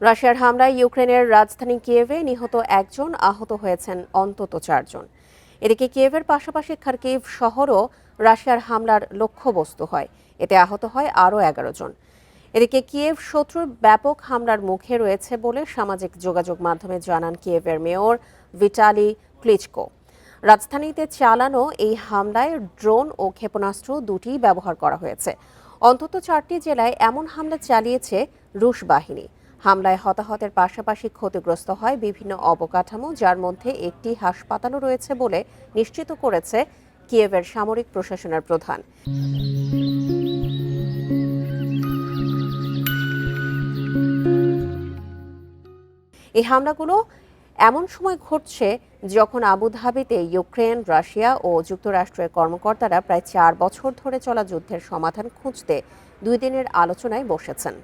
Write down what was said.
রাশিয়ার হামলায় ইউক্রেনের রাজধানী কিয়েভে নিহত একজন, আহত হয়েছেন অন্তত 4 জন। এদিকে কিয়েভের পাশাপাশি খার্কিভ শহরও রাশিয়ার হামলার লক্ষ্যবস্তু হয়। এতে আহত হয় আরও 11 জন। এদিকে কিয়েভ শত্রুর ব্যাপক হামলার মুখে রয়েছে বলে সামাজিক যোগাযোগ মাধ্যমে জানান কিয়েভের মেয়র ভিটালি ক্লিচকো। রাজধানীতে চালানো এই হামলায় ড্রোন ও ক্ষেপণাস্ত্র দুটিই ব্যবহার করা হয়েছে। অন্তত 4টি জেলায় এমন হামলা চালিয়েছে রুশ বাহিনী। হামলায় হতাহতের পাশাপাশি ক্ষতিগ্রস্ত হয় বিভিন্ন অবকাঠামো, যার মধ্যে একটি হাসপাতালও রয়েছে বলে নিশ্চিত করেছে কিয়েভের সামরিক প্রশাসনের প্রধান। এই হামলাগুলো এমন সময় ঘটছে যখন আবুধাবিতে ইউক্রেন, রাশিয়া ও যুক্তরাষ্ট্রের কর্মকর্তারা প্রায় 4 বছর ধরে চলা যুদ্ধের সমাধান খুঁজতে 2 দিনের আলোচনায় বসেছেন।